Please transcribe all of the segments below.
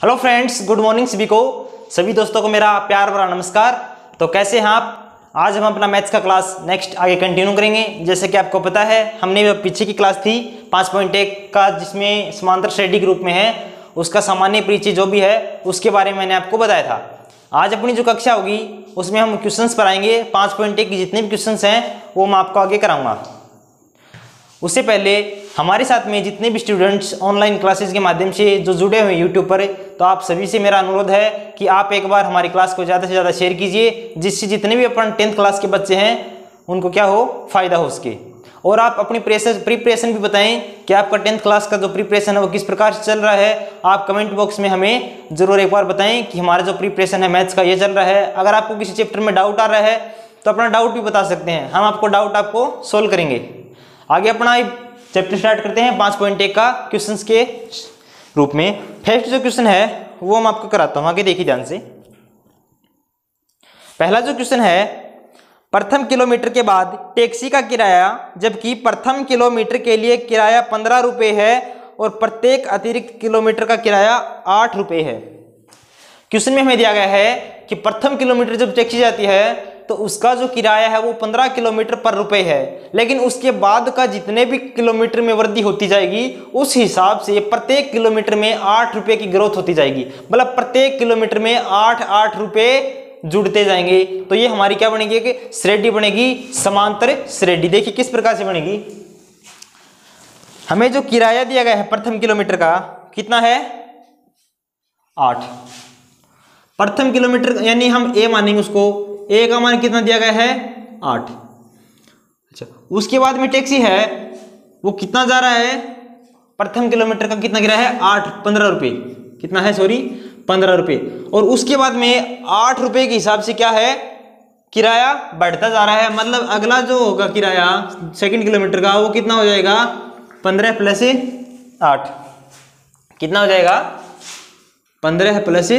Hello friends, good morning सभी दोस्तों को मेरा प्यार भरा नमस्कार। तो कैसे हैं आप? आज हम अपना मैथ्स का क्लास नेक्स्ट आगे कंटिन्यू करेंगे। जैसे कि आपको पता है, हमने पीछे की क्लास थी 5.1 का, जिसमें समांतर श्रेणी के रूप में है, उसका सामान्य परिचय जो भी है उसके बारे में मैंने आपको बताया था। आज अपनी जो कक्षा होगी उसमें हम क्वेश्चंस पढ़ाएंगे। 5.1 के जितने भी क्वेश्चंस हैं वो मैं आपको आगे कराऊंगा। उससे पहले हमारे साथ में जितने भी स्टूडेंट्स ऑनलाइन क्लासेस के माध्यम से जो जुड़े हुए हैं यूट्यूब पर, तो आप सभी से मेरा अनुरोध है कि आप एक बार हमारी क्लास को ज़्यादा से ज़्यादा शेयर कीजिए, जिससे जितने भी अपन 10th क्लास के बच्चे हैं उनको क्या हो, फ़ायदा हो उसके। और आप अपनी प्रिपरेशन भी बताएं कि आपका 10th क्लास का जो प्रिपरेशन है वो किस प्रकार से चल रहा है। आप कमेंट बॉक्स में हमें ज़रूर एक बार बताएं कि हमारा जो प्रिपरेशन है मैथ्स का ये चल रहा है। अगर आपको किसी चैप्टर में डाउट आ रहा है तो अपना डाउट भी बता सकते हैं, हम आपको डाउट सोल्व करेंगे। आगे अपना चैप्टर स्टार्ट करते हैं 5.1 का क्वेश्चंस के रूप में। फर्स्ट जो क्वेश्चन है वो हम आपको कराता हूं, आगे देखिए ध्यान से। पहला जो क्वेश्चन है, प्रथम किलोमीटर के बाद टैक्सी का किराया, जबकि प्रथम किलोमीटर के लिए किराया 15 रुपये है और प्रत्येक अतिरिक्त किलोमीटर का किराया 8 रुपये है। क्वेश्चन में हमें दिया गया है कि प्रथम किलोमीटर जब टैक्सी जाती है तो उसका जो किराया है वो 15 किलोमीटर पर रुपये है, लेकिन उसके बाद का जितने भी किलोमीटर में वृद्धि होती जाएगी उस हिसाब से प्रत्येक किलोमीटर में 8 रुपये की ग्रोथ होती जाएगी। मतलब प्रत्येक किलोमीटर में 8 रुपये जुड़ते जाएंगे। तो ये हमारी क्या बनेगी कि श्रेणी बनेगी, समांतर श्रेणी। देखिए किस प्रकार से बनेगी। हमें जो किराया दिया गया है प्रथम किलोमीटर का कितना है, 8। प्रथम किलोमीटर यानी हम ए मानेंगे उसको, ए का मान कितना दिया गया है, 8। अच्छा, उसके बाद में टैक्सी है वो कितना जा रहा है, प्रथम किलोमीटर का कितना किराया है, 15 रुपये। कितना है, सॉरी 15 रुपये। और उसके बाद में 8 रुपये के हिसाब से क्या है, किराया बढ़ता जा रहा है। मतलब अगला जो होगा किराया सेकंड किलोमीटर का वो कितना हो जाएगा, 15 प्लस 8। कितना हो जाएगा, 15 प्लस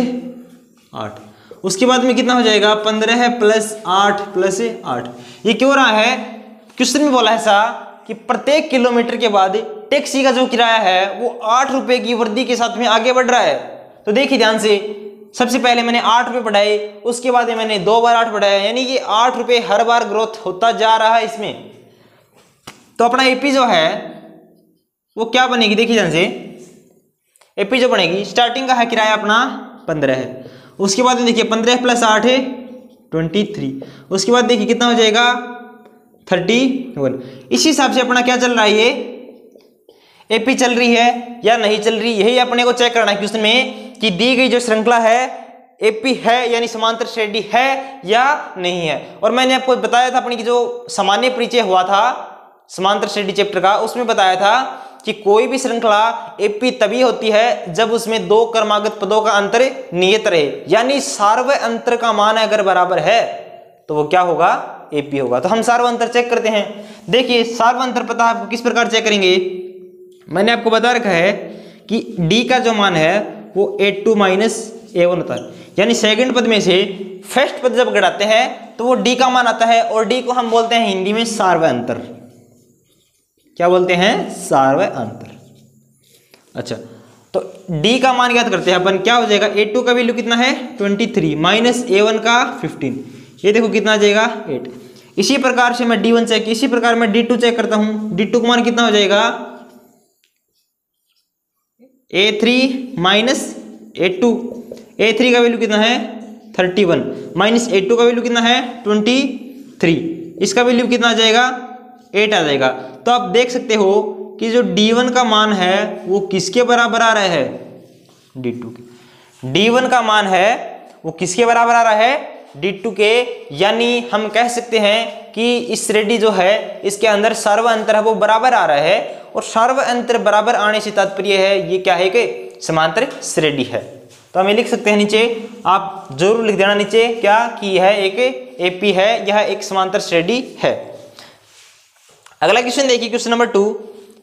8। उसके बाद में कितना हो जाएगा, 15 प्लस 8 प्लस 8। ये क्यों रहा है, क्वेश्चन में बोला है ऐसा कि प्रत्येक किलोमीटर के बाद टैक्सी का जो किराया है वो 8 रुपये की वृद्धि के साथ में आगे बढ़ रहा है। तो देखिए ध्यान से, सबसे पहले मैंने 8 रुपये पढ़ाए, उसके बाद मैंने 2 बार 8 पढ़ाया, यानी कि 8 रुपये हर बार ग्रोथ होता जा रहा है इसमें। तो अपना एपी जो है वो क्या बनेगी, देखिए ध्यान से। एपी जो बनेगी, स्टार्टिंग का है किराया अपना 15 है, उसके बाद में देखिए 15 प्लस 8 है 23। उसके बाद देखिए कितना हो जाएगा, 31। इसी हिसाब से अपना क्या चल रहा है, ये एपी चल रही है या नहीं चल रही, यही अपने को चेक करना है क्वेश्चन में कि दी गई जो श्रृंखला है एपी है यानी समांतर श्रेणी है या नहीं है। और मैंने आपको बताया था अपनी की जो सामान्य परिचय हुआ था समांतर श्रेणी चैप्टर का, उसमें बताया था कि कोई भी श्रृंखला एपी तभी होती है जब उसमें 2 क्रमागत पदों का अंतर नियत रहे, यानी सार्वय अंतर का मान अगर बराबर है तो वो क्या होगा, एपी होगा। तो हम सार्वय अंतर चेक करते हैं। देखिए सार्वय अंतर पता है आपको किस प्रकार चेक करेंगे। मैंने आपको बता रखा है कि डी का जो मान है वो A2 माइनस A1 होता है, यानी सेकंड पद में से फर्स्ट पद जब घटाते हैं तो वो डी का मान आता है, और डी को हम बोलते हैं हिंदी में सार्वय अंतर। क्या बोलते हैं, सार्वय अंतर। अच्छा, तो D का मान ज्ञात करते हैं अपन, क्या हो जाएगा, A2 का वैल्यू कितना है 23 माइनस A1 का 15, ये देखो कितना आ जाएगा 8। इसी प्रकार से मैं D1 चेक, इसी प्रकार मैं D2 चेक करता हूं, D2 का मान कितना हो जाएगा, A3 माइनस A2। A3 का वैल्यू कितना है 31 माइनस A2 का वैल्यू कितना है 23, इसका वैल्यू कितना आ जाएगा, 8 आ जाएगा। तो आप देख सकते हो कि जो D1 का मान है वो किसके बराबर आ रहा है, D2 के। D1 का मान है वो किसके बराबर आ रहा है, D2 के। यानी हम कह सकते हैं कि इस श्रेणी जो है इसके अंदर सार्वय अंतर है वो बराबर आ रहा है, और सार्वय अंतर बराबर आने से तात्पर्य है ये क्या है कि समांतर श्रेणी है। तो हमें लिख सकते हैं नीचे, आप जरूर लिख देना नीचे क्या कि यह एक एपी है, यह एक समांतर श्रेणी है। अगला क्वेश्चन देखिए, क्वेश्चन नंबर 2।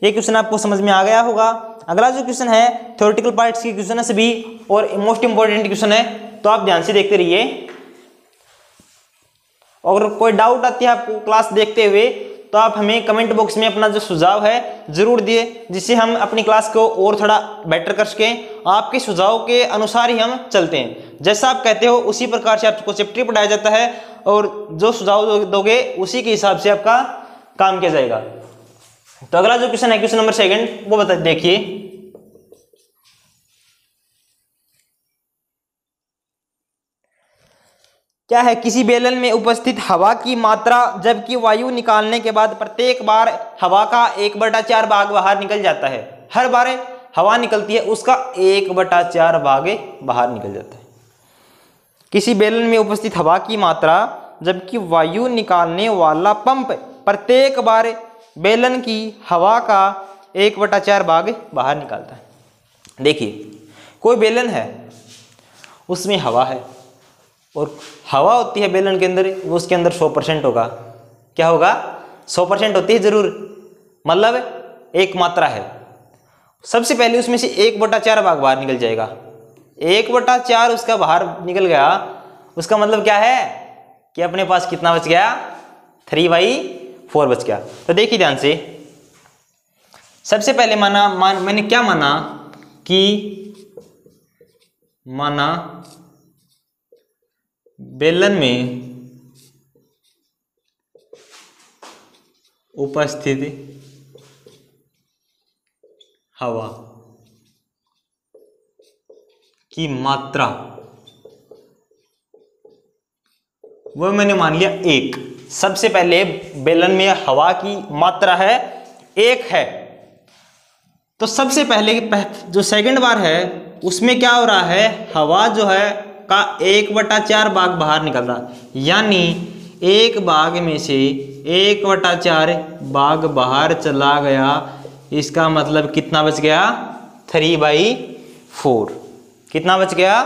ये क्वेश्चन आपको समझ में आ गया होगा। अगला जो क्वेश्चन है थ्योरेटिकल पार्ट्स की क्वेश्चन है सभी, और मोस्ट इंपोर्टेंट क्वेश्चन है, तो आप ध्यान से देखते रहिए। और कोई डाउट आती है आपको क्लास देखते हुए तो तो आप हमें कमेंट बॉक्स में अपना जो सुझाव है जरूर दिए, जिससे हम अपनी क्लास को और थोड़ा बेटर कर सकें। आपके सुझाव के अनुसार ही हम चलते हैं, जैसा आप कहते हो उसी प्रकार से आपको चैप्टर पढ़ाया जाता है, और जो सुझाव दोगे उसी के हिसाब से आपका काम किया जाएगा। तो अगला जो क्वेश्चन है, क्वेश्चन नंबर 2 वो बता देखिए। क्या है, किसी बेलन में उपस्थित हवा की मात्रा जबकि वायु निकालने के बाद प्रत्येक बार हवा का 1/4 भाग बाहर निकल जाता है। हर बार हवा निकलती है उसका 1/4 भाग बाहर निकल जाता है। किसी बेलन में उपस्थित हवा की मात्रा जबकि वायु निकालने वाला पंप प्रत्येक बार बेलन की हवा का 1/4 भाग बाहर निकालता है। देखिए, कोई बेलन है, उसमें हवा है, और हवा होती है बेलन के अंदर, वो उसके अंदर 100% होगा। क्या होगा? 100% होती है जरूर, मतलब एक मात्रा है। सबसे पहले उसमें से 1/4 भाग बाहर निकल जाएगा। 1/4 उसका बाहर निकल गया, उसका मतलब क्या है कि अपने पास कितना बच गया? 3/4 बच गया। तो देखिए ध्यान से, सबसे पहले मैंने क्या माना कि बेलन में उपस्थित हवा की मात्रा, वो मैंने मान लिया 1। सबसे पहले बेलन में हवा की मात्रा है 1 है, तो सबसे पहले जो सेकंड बार है उसमें क्या हो रहा है? हवा जो है का 1/4 भाग बाहर निकल रहा, यानी एक भाग में से 1/4 भाग बाहर चला गया। इसका मतलब कितना बच गया? 3/4। कितना बच गया?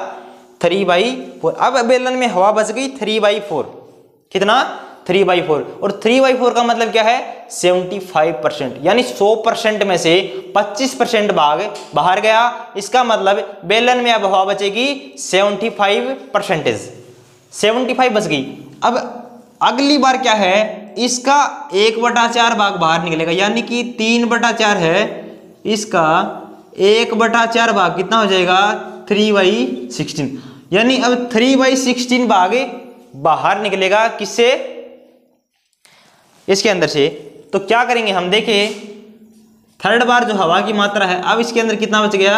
3/4। अब बेलन में हवा बच गई 3/4। कितना? 3/4। और 3/4 का मतलब क्या है? 75%, यानी 100% में से 25% भाग बाहर गया। इसका मतलब बेलन में अब हवा बचेगी 75%, 75 बच गई। अब अगली बार क्या है? इसका 1/4 भाग बाहर निकलेगा, यानी कि 3/4 है, इसका 1/4 भाग कितना हो जाएगा? 3/16, यानी अब 3/16 भाग बाहर निकलेगा। किससे? इसके अंदर से। तो क्या करेंगे हम? देखें, थर्ड बार जो हवा की मात्रा है, अब इसके अंदर कितना बच गया?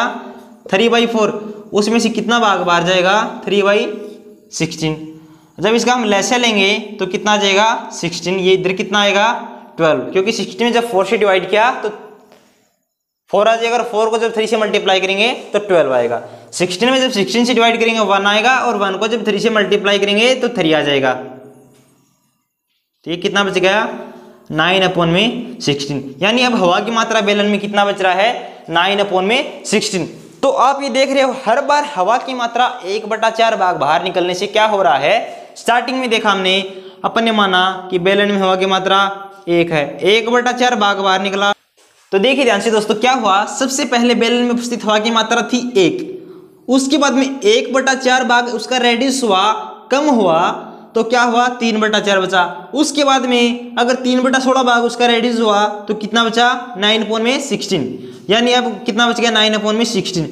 3/4। उसमें से कितना भाग बाहर जाएगा? 3/16। जब इसका हम लैसे लेंगे तो कितना आ जाएगा? 16। ये इधर कितना आएगा? 12, क्योंकि 16 में जब 4 से डिवाइड किया तो 4 आ जाएगा, और 4 को जब 3 से मल्टीप्लाई करेंगे तो 12 आएगा। 16 में जब 16 से डिवाइड करेंगे 1 आएगा, और 1 को जब 3 से मल्टीप्लाई करेंगे तो 3 आ जाएगा। तो ये कितना बच गया? 9/16, यानी अब हवा की मात्रा बेलन में कितना बच रहा है? 9/16। तो आप ये देख रहे हो, हर बार हवा की मात्रा 1/4 भाग बाहर निकलने से क्या हो रहा है? स्टार्टिंग में देखा हमने, अपन ने माना कि बेलन में हवा की मात्रा 1 है, 1/4 भाग बाहर निकला। तो देखिए ध्यान से दोस्तों, क्या हुआ? सबसे पहले बेलन में उपस्थित हवा की मात्रा थी 1, उसके बाद में 1/4 भाग उसका रेडियस हुआ, कम हुआ, तो क्या हुआ? 3/4 बचा। उसके बाद में अगर 3/16 भाग उसका रेडियस हुआ तो कितना बचा? 9/16, यानी अब कितना बच गया? 9/16।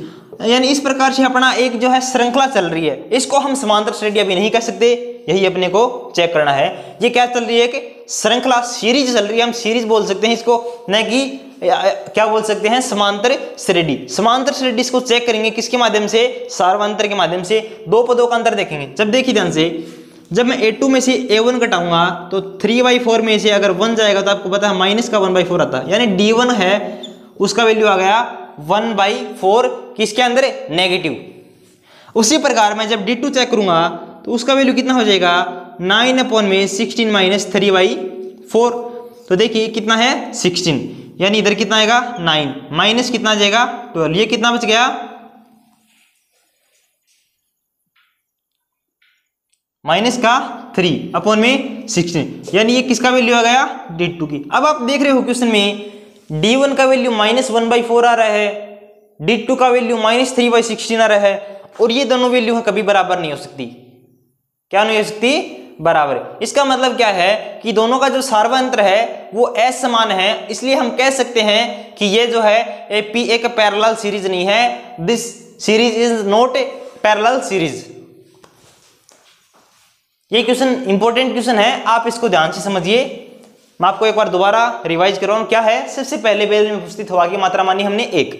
यानी इस प्रकार से अपना एक जो है श्रृंखला चल रही है। इसको हम समांतर श्रेणी अभी नहीं कह सकते, यही अपने को चेक करना है। ये क्या चल रही है? कि श्रृंखला, सीरीज चल रही है। हम सीरीज बोल सकते हैं इसको, न कि क्या बोल सकते हैं? समांतर श्रेणी। समांतर श्रेणी इसको चेक करेंगे किसके माध्यम से? सार्वंतर के माध्यम से। दो पदों का अंतर देखेंगे। जब देखिए ध्यान से, जब मैं A2 में से A1 घटाऊंगा तो 3/4 में से अगर 1 जाएगा तो आपको पता है माइनस का 1/4 आता है, यानी D1 है उसका वैल्यू आ गया 1/4, किसके अंदर? नेगेटिव। उसी प्रकार मैं जब D2 चेक करूंगा तो उसका वैल्यू कितना हो जाएगा? 9/16 माइनस 3/4। तो देखिए कितना है? 16, यानी इधर कितना आएगा? 9, माइनस कितना आ जाएगा? 12। ये कितना बच गया? माइनस का 3/16, यानी ये किसका वैल्यू आ गया? D2 की। अब आप देख रहे हो क्वेश्चन में D1 का वैल्यू -1/4 आ रहा है, D2 का वैल्यू -3/16 आ रहा है, और ये दोनों वैल्यू कभी बराबर नहीं हो सकती। क्या नहीं हो सकती? बराबर है। इसका मतलब क्या है कि दोनों का जो सार्वंत्र है वो असमान है, इसलिए हम कह सकते हैं कि ये जो है एपी एक पैरेलल सीरीज नहीं है, this series is not a parallel series. ये क्वेश्चन इंपॉर्टेंट क्वेश्चन है, आप इसको ध्यान से समझिए। मैं आपको एक बार दोबारा रिवाइज कर रहा हूं। क्या है, सबसे पहले पेज में उपस्थित हवा की मात्रा मानी हमने 1,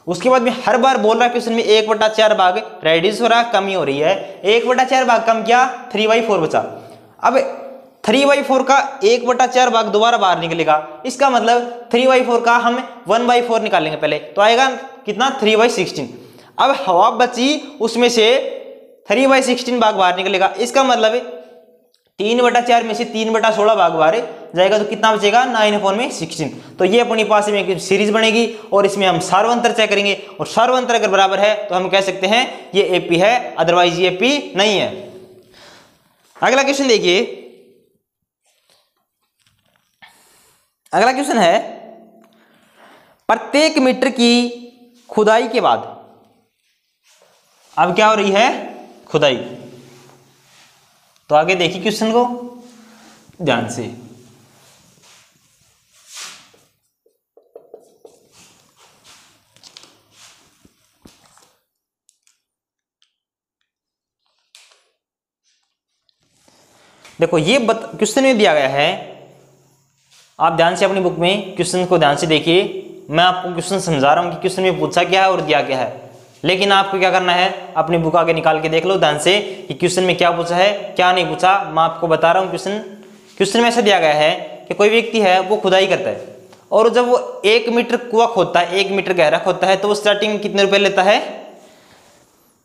उसके बाद में हर बार बोल रहा है क्वेश्चन में 1/4 भाग रेड्यूस हो रहा, कमी हो रही है, 1/4 भाग कम किया, 3/4 बचा। अब 3/4 का 1/4 भाग दोबारा बाहर निकलेगा, इसका मतलब 3/4 का हम 1/4 निकालेंगे पहले, तो आएगा कितना 3/16। अब हवा बची उसमें से 3/16 भाग बाहर निकलेगा, इसका मतलब 3/4 में से 3/16 भाग बाहर जाएगा, तो कितना बचेगा 9/16। तो ये अपनी पास में एक सीरीज बनेगी और इसमें हम सार्वंतर चेक करेंगे, और सार्वंतर अगर बराबर है तो हम कह सकते हैं ये एपी है, अदरवाइज ये एपी नहीं है। अगला क्वेश्चन देखिए, अगला क्वेश्चन है प्रत्येक मीटर की खुदाई के बाद, अब क्या हो रही है खुदाई, तो आगे देखिए क्वेश्चन को ध्यान से। देखो ये क्वेश्चन में दिया गया है, आप ध्यान से अपनी बुक में क्वेश्चन को ध्यान से देखिए। मैं आपको क्वेश्चन समझा रहा हूं कि क्वेश्चन में पूछा क्या है और दिया क्या है, लेकिन आपको क्या करना है, अपनी बुक आगे निकाल के देख लो ध्यान से कि क्वेश्चन में क्या पूछा है क्या नहीं पूछा। मैं आपको बता रहा हूँ क्वेश्चन में ऐसा दिया गया है कि कोई व्यक्ति है वो खुदाई करता है, और जब वो 1 मीटर कुआं खोदता है, 1 मीटर गहरा खोदता है, तो वो स्टार्टिंग में कितने रुपए लेता है,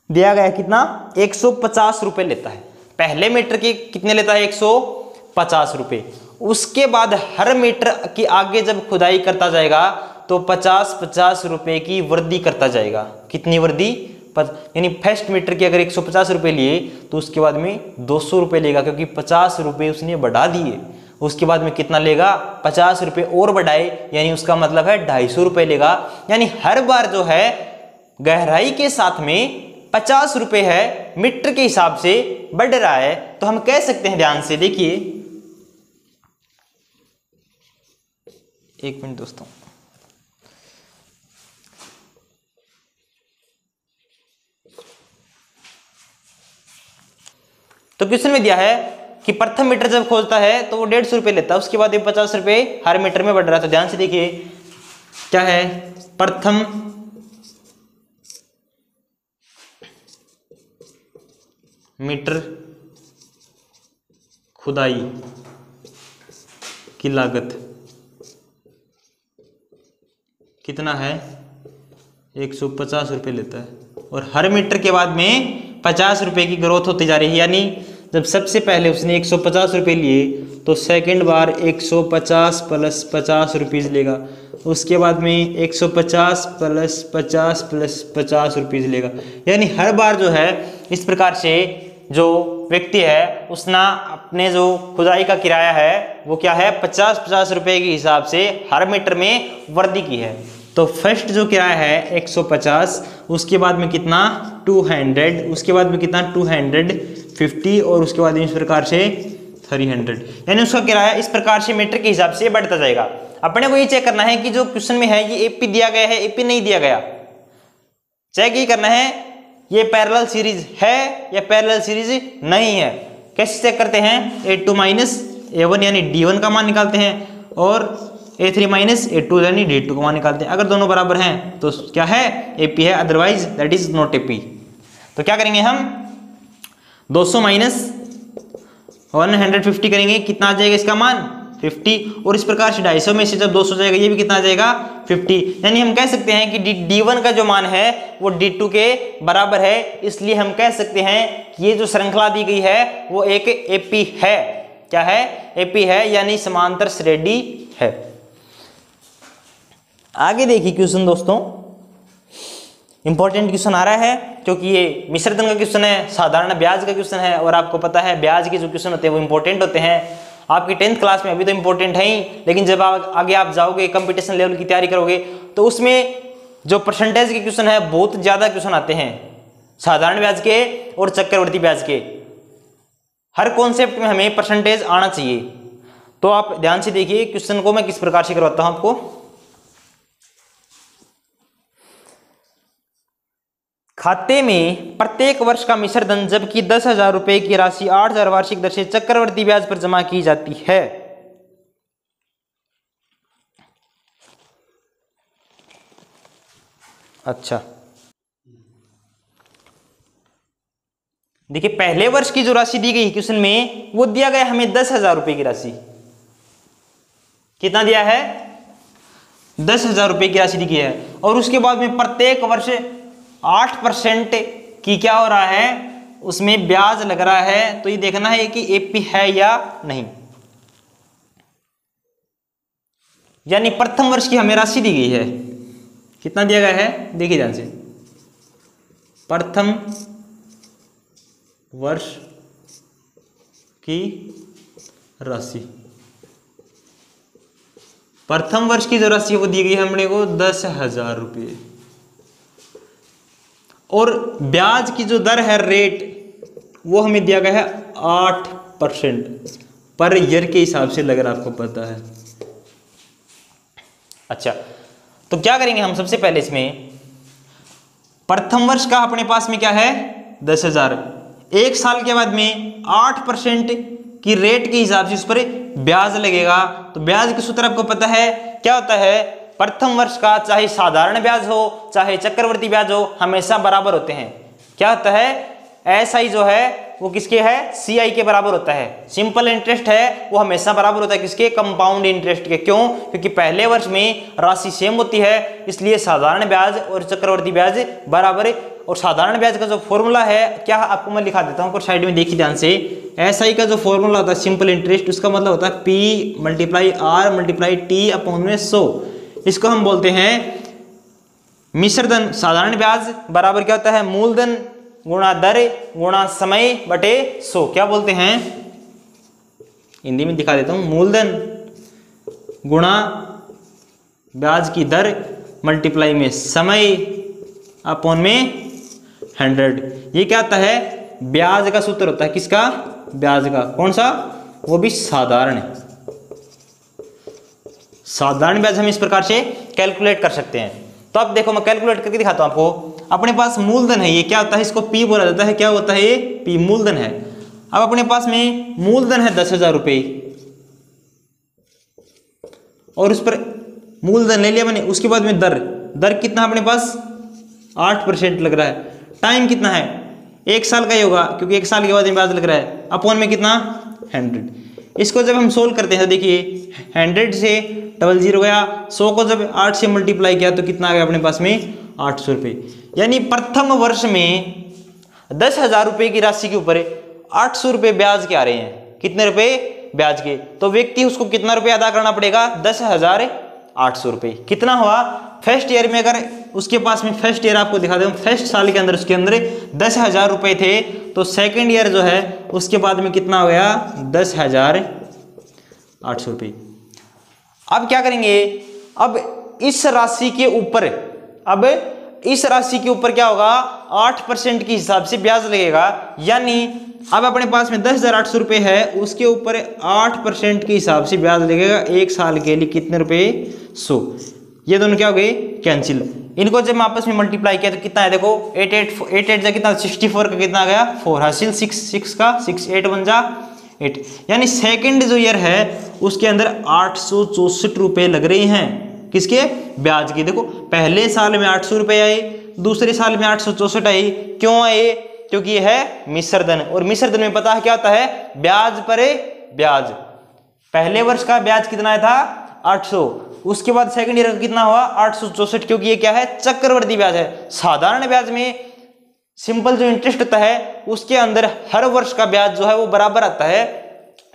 दिया गया है कितना 150 रुपए लेता है। पहले मीटर के कितने लेता है 150 रुपए। उसके बाद हर मीटर की आगे जब खुदाई करता जाएगा तो 50-50 रुपए की वृद्धि करता जाएगा। कितनी वृद्धि, यानी फर्स्ट मीटर के अगर 150 रुपए लिए तो उसके बाद में 200 रुपए लेगा, क्योंकि 50 रुपए उसने बढ़ा दिए। उसके बाद में कितना लेगा, 50 रुपए और बढ़ाए, यानी उसका मतलब है 250 रुपए लेगा। यानी हर बार जो है गहराई के साथ में 50 रुपए है, मीटर के हिसाब से बढ़ रहा है। तो हम कह सकते हैं, ध्यान से देखिए, एक मिनट दोस्तों, तो क्वेश्चन में दिया है कि प्रथम मीटर जब खोदता है तो वो 150 रुपए लेता है, उसके बाद ये 50 रुपए हर मीटर में बढ़ रहा है। तो ध्यान से देखिए क्या है, प्रथम मीटर खुदाई की लागत कितना है, 150 रुपए लेता है, और हर मीटर के बाद में 50 रुपए की ग्रोथ होती जा रही है। यानी जब सबसे पहले उसने 150 रुपए लिए तो सेकंड बार 150 प्लस 50 रुपीज़ लेगा, उसके बाद में 150 प्लस 50 प्लस 50 रुपीज़ लेगा। यानी हर बार जो है इस प्रकार से जो व्यक्ति है उसने अपने जो खुदाई का किराया है वो क्या है 50-50 रुपए के हिसाब से हर मीटर में वृद्धि की है। तो फर्स्ट जो किराया है 150, उसके बाद में कितना 200, उसके बाद में कितना 250, और उसके बाद इस प्रकार से 300, यानी उसका किराया इस प्रकार से मीटर के हिसाब से बढ़ता जाएगा। अपने को ये चेक करना है कि जो क्वेश्चन में है ये एपी दिया गया है एपी नहीं दिया गया, चेक ये करना है ये पैरेलल सीरीज है या पैरेलल सीरीज नहीं है। कैसे चेक करते हैं, A2 माइनस A1 यानी D1 का मान निकालते हैं, और A3 माइनस A2 यानी D2 का मान निकालते हैं। अगर दोनों बराबर हैं तो क्या है AP है, otherwise that is not AP। तो क्या करेंगे हम 200 माइनस 150 करेंगे, कितना आ जाएगा इसका मान 50, और इस प्रकार से 250 में से जब 200 जाएगा ये भी कितना आ जाएगा 50। यानी हम कह सकते हैं कि D1 का जो मान है वो D2 के बराबर है, इसलिए हम कह सकते हैं कि ये जो श्रृंखला दी गई है वो एक AP है। क्या है, AP है, यानी समांतर श्रेणी है। आगे देखिए क्वेश्चन दोस्तों, इंपॉर्टेंट क्वेश्चन आ रहा है क्योंकि ये मिश्रधन का क्वेश्चन है, साधारण ब्याज का क्वेश्चन है, और आपको पता है ब्याज के जो क्वेश्चन होते हैं वो इंपॉर्टेंट होते हैं। आपकी 10th क्लास में अभी तो इंपॉर्टेंट है ही, लेकिन जब आगे आप जाओगे कंपटीशन लेवल की तैयारी करोगे तो उसमें जो परसेंटेज के क्वेश्चन है बहुत ज्यादा क्वेश्चन आते हैं, साधारण ब्याज के और चक्रवर्ती ब्याज के। हर कॉन्सेप्ट में हमें परसेंटेज आना चाहिए। तो आप ध्यान से देखिए क्वेश्चन को मैं किस प्रकार से करवाता हूं आपको। खाते में प्रत्येक वर्ष का मिश्र धन जबकि 10,000 रुपए की राशि 8,000 वार्षिक दर से चक्रवर्ती ब्याज पर जमा की जाती है। अच्छा, देखिए पहले वर्ष की जो राशि दी गई क्वेश्चन में वो दिया गया हमें 10,000 रुपए की राशि। कितना दिया है? 10,000 रुपए की राशि दी गई है। और उसके बाद में प्रत्येक वर्ष 8% की क्या हो रहा है, उसमें ब्याज लग रहा है। तो ये देखना है कि एपी है या नहीं। यानी प्रथम वर्ष की हमें राशि दी गई है। कितना दिया गया है देखिए ध्यान से, प्रथम वर्ष की राशि, प्रथम वर्ष की जो राशि वो दी गई है हमने को 10,000 रुपये। और ब्याज की जो दर है, रेट, वो हमें दिया गया है 8% पर ईयर के हिसाब से लग रहा, आपको पता है। अच्छा, तो क्या करेंगे हम सबसे पहले इसमें प्रथम वर्ष का अपने पास में क्या है 10,000। एक साल के बाद में 8% की रेट के हिसाब से उस पर ब्याज लगेगा। तो ब्याज के सूत्र आपको पता है क्या होता है, प्रथम वर्ष का चाहे साधारण ब्याज हो चाहे चक्रवर्ती ब्याज हो हमेशा बराबर होते हैं। क्या होता है, एसआई जो है वो किसके है, सीआई के बराबर होता है। सिंपल इंटरेस्ट है वो हमेशा बराबर होता है किसके, कंपाउंड इंटरेस्ट के। क्यों? क्योंकि पहले वर्ष में राशि सेम होती है, इसलिए साधारण ब्याज और चक्रवर्ती ब्याज बराबर। और साधारण ब्याज का जो फॉर्मूला है क्या, आपको मैं लिखा देता हूँ, साइड में देखिए ध्यान से। एसआई का जो फॉर्मूला होता है सिंपल इंटरेस्ट, उसका मतलब होता है P × R × T अपॉन 100। इसको हम बोलते हैं मिश्र धन साधारण ब्याज बराबर क्या होता है, मूलधन गुणा दर गुणा समय बटे 100। क्या बोलते हैं, हिंदी में दिखा देता हूं, मूलधन गुणा ब्याज की दर मल्टीप्लाई में समय अपॉन में 100। ये क्या होता है, ब्याज का सूत्र होता है। किसका, ब्याज का। कौन सा, वो भी साधारण। साधारण ब्याज हम इस प्रकार से कैलकुलेट कर सकते हैं। तो अब देखो मैं कैलकुलेट करके दिखाता हूं आपको। अपने पास मूलधन है, ये क्या होता है, इसको P बोला जाता है। क्या होता है ये, P मूलधन है। अब अपने पास में मूलधन है 10,000 रुपये और उस पर मूलधन ले लिया मैंने। उसके बाद में दर कितना अपने पास 8% लग रहा है। टाइम कितना है, 1 साल का ही होगा क्योंकि 1 साल के बाद में ब्याज लग रहा है। अपॉन में कितना 100। इसको जब हम सोल्व करते हैं तो देखिए 100 से 00 गया, 100 को जब 8 से मल्टीप्लाई किया तो कितना आ गया अपने पास में 800 रुपये। यानी प्रथम वर्ष में 10,000 रुपये की राशि के ऊपर 800 रुपये ब्याज के आ रहे हैं। कितने रुपए ब्याज के, तो व्यक्ति उसको कितना रुपये अदा करना पड़ेगा, 10,800 रुपये। कितना हुआ फर्स्ट ईयर में, अगर उसके पास में फर्स्ट ईयर आपको दिखा दूं, फर्स्ट साल के अंदर उसके अंदर 10,000 रुपये थे, तो सेकेंड ईयर जो है उसके बाद में कितना हो गया 10,800 रुपये। अब क्या करेंगे, अब इस राशि के ऊपर क्या होगा 8% के हिसाब से ब्याज लगेगा। यानी अब अपने पास में 10,800 रुपये है, उसके ऊपर 8% के हिसाब से ब्याज लगेगा 1 साल के लिए। कितने रुपए 100। ये दोनों क्या हो गए कैंसिल। इनको जब मैं आपस में मल्टीप्लाई किया तो कितना है, देखो 8 कितना 64 का कितना आ गया 4 हासिल 6 का 6 8 बन जा 8। यानी सेकेंड जो ईयर है उसके अंदर 864 रुपये लग रहे हैं। किसके, ब्याज की। देखो पहले साल में 800 रुपये आए, दूसरे साल में 864 आए। क्यों आए, क्योंकि ये है मिश्र धन, और मिश्र धन में पता है क्या होता है, ब्याज पर ब्याज। पहले वर्ष का ब्याज कितना आया था 800, उसके बाद सेकंड ईयर का कितना हुआ 864, क्योंकि ये क्या है चक्रवर्ती ब्याज है। साधारण ब्याज में सिंपल जो इंटरेस्ट होता है उसके अंदर हर वर्ष का ब्याज जो है वो बराबर आता है,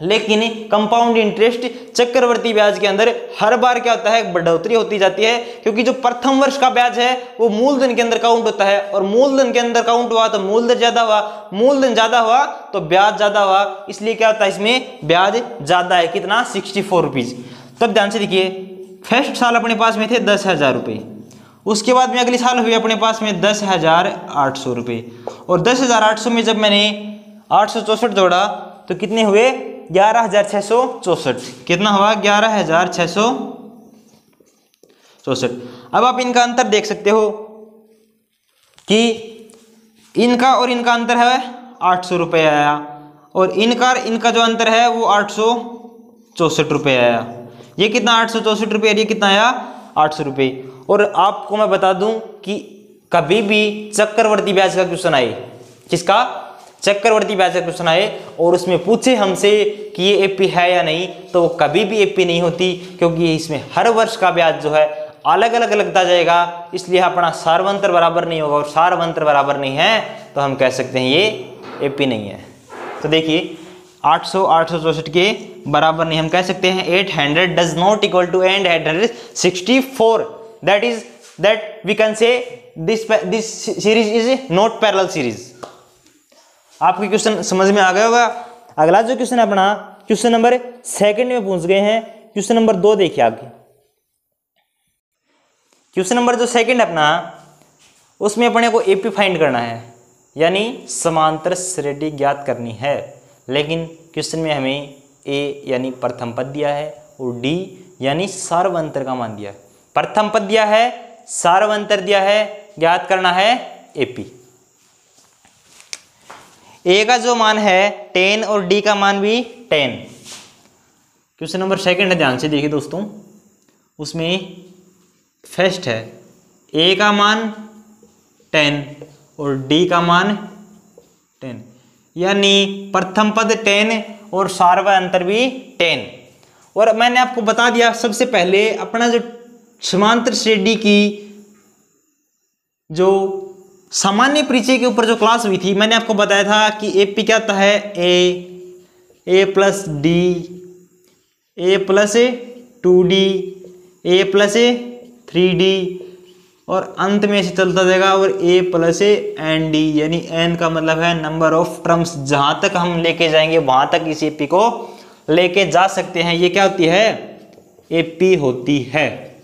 लेकिन कंपाउंड इंटरेस्ट चक्रवर्ती ब्याज के अंदर हर बार क्या होता है बढ़ोतरी होती जाती है, क्योंकि जो प्रथम वर्ष का ब्याज है वो मूलधन के अंदर काउंट होता है, और मूलधन के अंदर काउंट हुआ तो मूलधन ज्यादा हुआ, मूलधन ज्यादा हुआ तो ब्याज ज्यादा हुआ, इसलिए क्या होता है इसमें ब्याज ज्यादा है। कितना 64 रुपीज। तब ध्यान से देखिए, फर्स्ट साल अपने पास में थे 10,000 रुपये, उसके बाद में अगले साल हुए अपने पास में 10,800 रुपये, और 10,800 में जब मैंने 864 जोड़ा तो कितने हुए 11,664। कितना हुआ 11,664। अब आप इनका अंतर देख सकते हो कि इनका और इनका अंतर है 800 रुपये आया, और इनका जो अंतर है वो 864 रुपये आया। ये कितना 864 रुपये, ये कितना आया 800 रुपये। और आपको मैं बता दूं कि कभी भी चक्रवर्ती ब्याज का क्वेश्चन आए, किसका, चक्रवर्ती ब्याज का क्वेश्चन आए और उसमें पूछे हमसे कि ये एपी है या नहीं, तो वो कभी भी एपी नहीं होती, क्योंकि इसमें हर वर्ष का ब्याज जो है अलग अलग लगता जाएगा, इसलिए अपना सार्वंतर बराबर नहीं होगा, और सार्वंतर बराबर नहीं है तो हम कह सकते हैं ये एपी नहीं है। तो देखिए 864 के बराबर नहीं, हम कह सकते हैं 800 does not equal to 864, that we can say this series is not parallel series. आपके क्वेश्चन समझ में आ गया होगा। अगला जो क्वेश्चन अपना क्वेश्चन नंबर 2 में पूछ गए हैं, क्वेश्चन नंबर 2 देखिए आगे। क्वेश्चन नंबर जो 2 अपना, उसमें अपने को एपी फाइंड करना है, यानी समांतर श्रेणी ज्ञात करनी है। लेकिन क्वेश्चन में हमें ए यानी प्रथम पद दिया है और डी यानी सार्वंतर का मान दिया है। प्रथम पद दिया है, सार्वंतर दिया है, ज्ञात करना है एपी। ए का जो मान है 10 और डी का मान भी 10। क्वेश्चन नंबर 2 है, ध्यान से देखिए दोस्तों। उसमें फर्स्ट है ए का मान 10 और डी का मान 10, यानी प्रथम पद 10 और सार्वंतर भी 10। और मैंने आपको बता दिया सबसे पहले अपना जो समांतर श्रेणी की जो सामान्य परिचय के ऊपर जो क्लास हुई थी, मैंने आपको बताया था कि एपी क्या होता है, ए प्लस डी, ए प्लस 2d, ए प्लस 3d, और अंत में से चलता जाएगा और a प्लस एन डी, यानी n का मतलब है नंबर ऑफ टर्म्स। जहां तक हम लेके जाएंगे वहां तक इस एपी को लेके जा सकते हैं। ये क्या होती है, एपी होती है।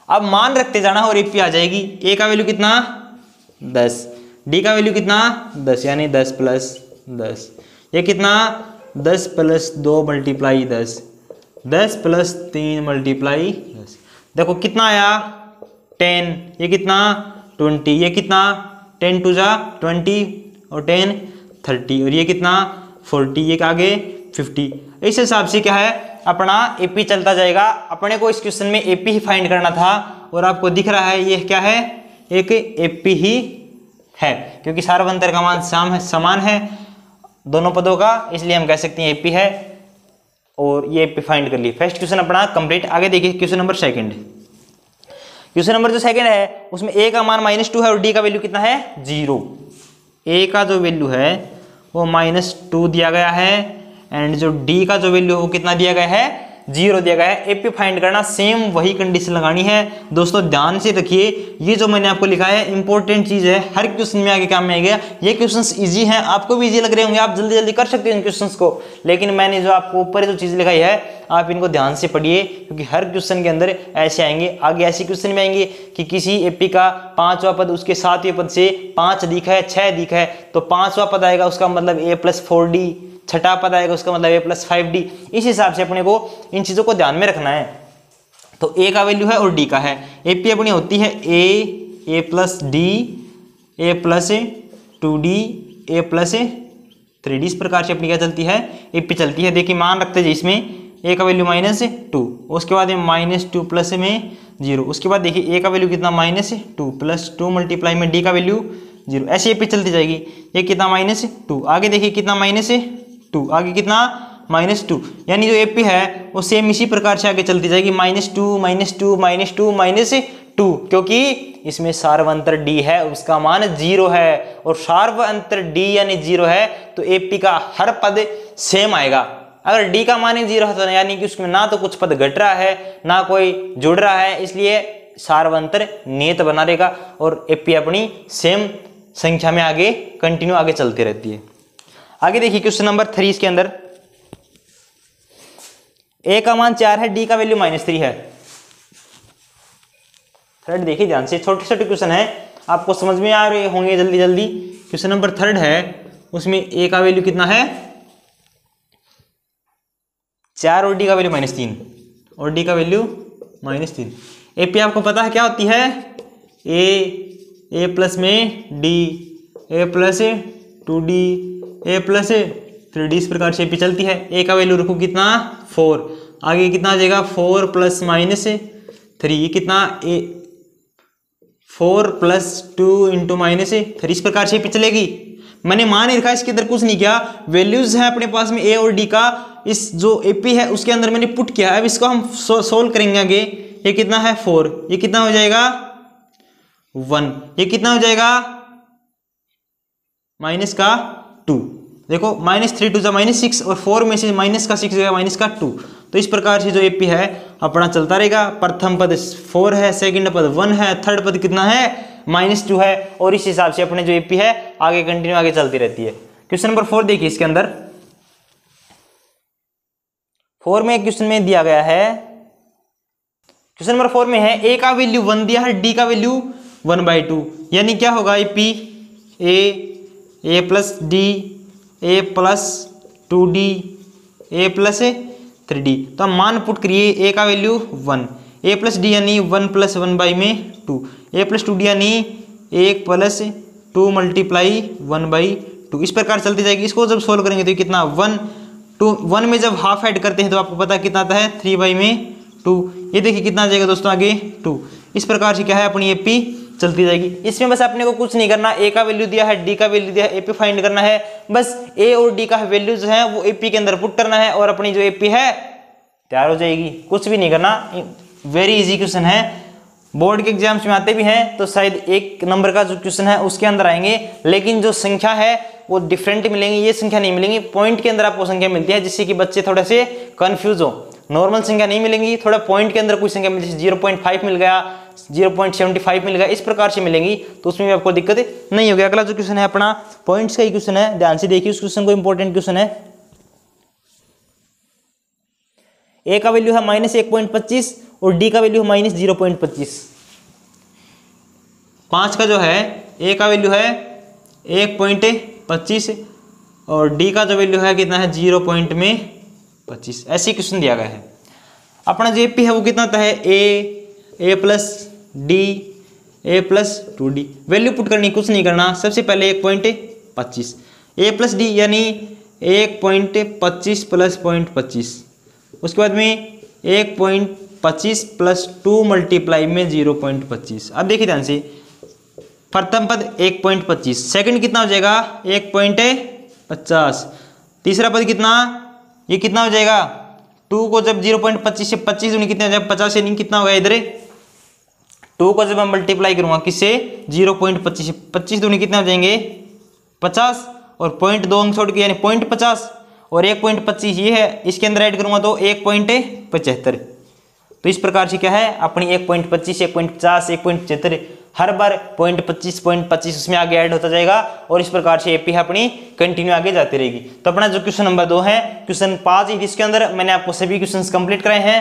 अब मान रखते जाना और एपी आ जाएगी। a का वैल्यू कितना 10, d का वैल्यू कितना 10, यानी 10 प्लस 10, ये कितना 10 प्लस 2 मल्टीप्लाई 10, 10 प्लस 3 मल्टीप्लाई 10, देखो कितना आया 10, ये कितना 20, ये कितना 10 टू जा 20 और 10 30, और ये कितना 40, ये आगे 50। इस हिसाब से क्या है अपना एपी चलता जाएगा। अपने को इस क्वेश्चन में एपी ही फाइंड करना था, और आपको दिख रहा है ये क्या है, एक एपी ही है, क्योंकि सार्वंतर का मान समान है दोनों पदों का, इसलिए हम कह सकते हैं एपी है। और ये एपी फाइंड कर ली। फर्स्ट क्वेश्चन अपना कंप्लीट। आगे देखिए क्वेश्चन नंबर 2। क्वेश्चन नंबर जो 2 है उसमें a का मान -2 है और d का वैल्यू कितना है 0। a का जो वैल्यू है वो -2 दिया गया है, एंड जो d का जो वैल्यू है वो कितना दिया गया है 0 दिया गया है। एपी फाइंड करना, सेम वही कंडीशन लगानी है। दोस्तों ध्यान से रखिए, ये जो मैंने आपको लिखा है इंपॉर्टेंट चीज है, हर क्वेश्चन में आगे काम में आएगा। ये क्वेश्चंस इजी हैं, आपको भी इजी लग रहे होंगे, आप जल्दी जल्दी कर सकते हैं इन क्वेश्चंस को। लेकिन मैंने जो आपको ऊपर जो चीज लिखाई है आप इनको ध्यान से पढ़िए, क्योंकि हर क्वेश्चन के अंदर ऐसे आएंगे। आगे ऐसे क्वेश्चन में आएंगे कि किसी एपी का 5वां पद उसके 7वें पद से 5 अधिक है 6 अधिक है, तो 5वां पद आएगा उसका मतलब a + 4d, 6ठा पद आएगा उसका मतलब a + 5d। इस हिसाब से अपने को इन चीजों को ध्यान में रखना है। तो a का वैल्यू है और d का है। एपी अपनी होती है a + d, a + 2d, a + 3d। इस प्रकार से अपनी क्या चलती है, एपी चलती है। देखिए मान रखते हैं इसमें a का वैल्यू -2, उसके बाद -2 प्लस में 0, उसके बाद देखिए a का वैल्यू कितना -2 + 2 मल्टीप्लाई में d का वैल्यू 0। ऐसे एपी चलती जाएगी। ये कितना -2, आगे देखिए कितना -2, आगे कितना -2, यानी जो एपी है वो सेम इसी प्रकार से आगे चलती जाएगी, -2 -2 -2 -2, क्योंकि इसमें सार्वंतर d है उसका मान 0 है, और सार्वंतर d यानी 0 है तो एपी का हर पद सेम आएगा। अगर d का मान 0 है तो यानी कि उसमें ना तो कुछ पद घट रहा है ना कोई जुड़ रहा है, इसलिए सार्वंतर नियत बना रहेगा और एपी अपनी सेम संख्या में आगे कंटिन्यू आगे चलती रहती है। आगे देखिए क्वेश्चन नंबर 3 इसके अंदर a का मान 4 है, d का वैल्यू -3 है। थर्ड देखिए ध्यान से, छोटे छोटे क्वेश्चन है, आपको समझ में आ रहे होंगे जल्दी जल्दी। क्वेश्चन नंबर 3 है, उसमें a का वैल्यू कितना है 4 और डी का वैल्यू -3 और डी का वैल्यू -3। एपी आपको पता है क्या होती है, ए प्लस में डी, ए प्लस 2d, ए प्लस 3d, इस प्रकार से एपी चलती है। ए का वैल्यू रखो कितना 4, आगे कितना आ जाएगा 4 + -3, ये कितना 4 + 2 × -3, इस प्रकार से एपी चलेगी। मैंने मान ही रखा, इसके अंदर कुछ नहीं किया, वैल्यूज है अपने पास में ए और डी का, इस जो एपी है उसके अंदर मैंने पुट किया। अब इसको हम सोल्व करेंगे आगे। ये कितना है 4, ये कितना हो जाएगा 1, ये कितना हो जाएगा -2। देखो -3 2 -6 और 4 में से -6 गया -2। तो इस प्रकार से जो एपी है अपना चलता रहेगा। प्रथम पद 4 है, सेकंड पद 1 है, थर्ड पद कितना है -2 है, और इस हिसाब से अपने जो एपी है आगे कंटिन्यू आगे चलती रहती है। क्वेश्चन नंबर 4 देखिए, इसके अंदर 4 में क्वेश्चन में दिया गया है, क्वेश्चन नंबर 4 में है ए का वैल्यू 1 दिया है, डी का वैल्यू 1/2, यानी क्या होगा एपी ए प्लस डी, ए प्लस 2d, ए प्लस 3d। तो हम मान पुट करिए, ए का वैल्यू 1, ए प्लस डी यानी 1 + 1/2, ए प्लस 2d यानी 1 + 2 × 1/2, इस प्रकार चलती जाएगी। इसको जब सोल्व करेंगे तो कितना 1 में जब हाफ ऐड करते हैं तो आपको पता है कितना आता है 3/2। ये देखिए कितना आ जाएगा दोस्तों आगे 2। इस प्रकार से क्या है अपनी एपी चलती जाएगी। इसमें बस अपने को कुछ नहीं करना, ए का वैल्यू दिया है, डी का वैल्यू दिया है, एपी फाइंड करना है। बस ए और डी का वैल्यू जो है वो एपी के अंदर पुट करना है और अपनी जो एपी है तैयार हो जाएगी। कुछ भी नहीं करना, वेरी इजी क्वेश्चन है। बोर्ड के एग्जाम्स में आते भी हैं तो शायद 1 नंबर का जो क्वेश्चन है उसके अंदर आएंगे, लेकिन जो संख्या है वो डिफरेंट मिलेंगी, ये संख्या नहीं मिलेंगी। पॉइंट के अंदर आपको संख्या मिलती है जिससे कि बच्चे थोड़े से कंफ्यूज हो। नॉर्मल संख्या नहीं मिलेंगी, थोड़ा पॉइंट के अंदर कोई संख्या मिल, जैसे 0.5 मिल गया, 0.75 मिल गया, इस प्रकार से मिलेंगी, तो उसमें भी आपको दिक्कत नहीं होगी। अगला जो क्वेश्चन है अपना पॉइंट्स का ही क्वेश्चन है, ध्यान से देखिए उस क्वेश्चन को, इंपॉर्टेंट क्वेश्चन है। ए का वैल्यू है -1.25 और डी का वैल्यू है -0.25। 5 का जो है ए का वैल्यू है 1.25 और डी का जो वैल्यू है कितना है 0.25। ऐसे क्वेश्चन दिया गया है। अपना जो एपी है वो कितना आता है ए प्लस डी, ए प्लस 2d। वैल्यू पुट करनी, कुछ नहीं करना। सबसे पहले 1.25 ए प्लस डी यानी 1.25 + 0.25, उसके बाद में 1.25 + 2 × 0.25। अब देखिए ध्यान से, प्रथम पद 1.25, सेकंड कितना हो जाएगा 1.50, तीसरा पद कितना, ये कितना हो जाएगा 2 को जब 0.25 से 25 दूनी कितना हो जाएगा 50 से नहीं कितना होगा इधर 2 को जब मैं मल्टीप्लाई करूंगा किससे 0.25 से 25 दूनी कितना हो जाएंगे 50 और 0.2 अंक छोड़ के यानी 0.50 और 1.25 ये है, इसके अंदर ऐड करूंगा तो 1.75। तो इस प्रकार से क्या है अपनी 1.25 1.50 1.75 हर बार 0.25 उसमें आगे ऐड होता जाएगा और इस प्रकार से एपी अपनी कंटिन्यू आगे जाती रहेगी। तो अपना जो क्वेश्चन नंबर 2 है, क्वेश्चन 5 इसके अंदर मैंने आपको सभी क्वेश्चंस कंप्लीट कराए हैं।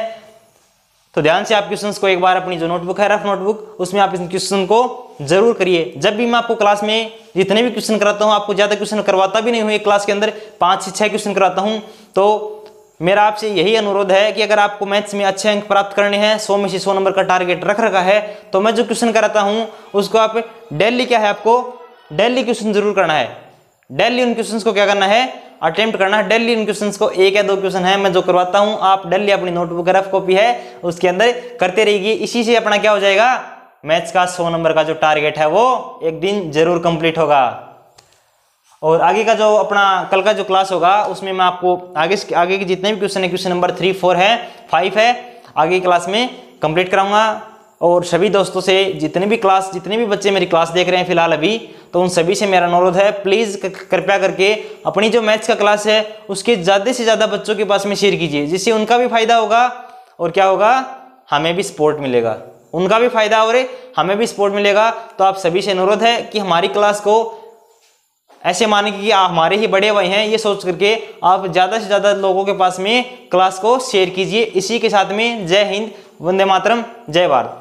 तो ध्यान से आप क्वेश्चंस को एक बार अपनी जो नोटबुक है रफ नोटबुक उसमें आप इस क्वेश्चन को जरूर करिए। जब भी मैं आपको क्लास में जितने भी क्वेश्चन कराता हूँ, आपको ज्यादा क्वेश्चन करवाता भी नहीं हूँ, एक क्लास के अंदर 5 से 6 क्वेश्चन कराता हूँ। तो मेरा आपसे यही अनुरोध है कि अगर आपको मैथ्स में अच्छे अंक प्राप्त करने हैं, 100 में से 100 नंबर का टारगेट रख रखा है, तो मैं जो क्वेश्चन कराता हूं उसको आप डेली क्या है आपको डेली क्वेश्चन जरूर करना है। डेली उन क्वेश्चंस को क्या करना है अटेम्प्ट करना है। डेली उन क्वेश्चंस को 1 या 2 क्वेश्चन है मैं जो करवाता हूं, आप डेली अपनी नोटबुक रफ कॉपी है उसके अंदर करते रहिए। इसी से अपना क्या हो जाएगा मैथ्स का 100 नंबर का जो टारगेट है वो एक दिन जरूर कंप्लीट होगा। और आगे का जो अपना कल का जो क्लास होगा उसमें मैं आपको आगे के जितने भी क्वेश्चन है, क्वेश्चन नंबर 3 4 है 5 है, आगे की क्लास में कंप्लीट कराऊंगा। और सभी दोस्तों से जितने भी बच्चे मेरी क्लास देख रहे हैं फिलहाल अभी, तो उन सभी से मेरा अनुरोध है प्लीज़ कृपया करके अपनी जो मैथ्स का क्लास है उसके ज़्यादा से ज़्यादा बच्चों के पास में शेयर कीजिए, जिससे उनका भी फायदा होगा और क्या होगा हमें भी सपोर्ट मिलेगा, उनका भी फायदा और हमें भी सपोर्ट मिलेगा। तो आप सभी से अनुरोध है कि हमारी क्लास को ऐसे माने कि हमारे ही बड़े भाई हैं, ये सोच करके आप ज़्यादा से ज़्यादा लोगों के पास में क्लास को शेयर कीजिए। इसी के साथ में जय हिंद, वंदे मातरम, जय भारत।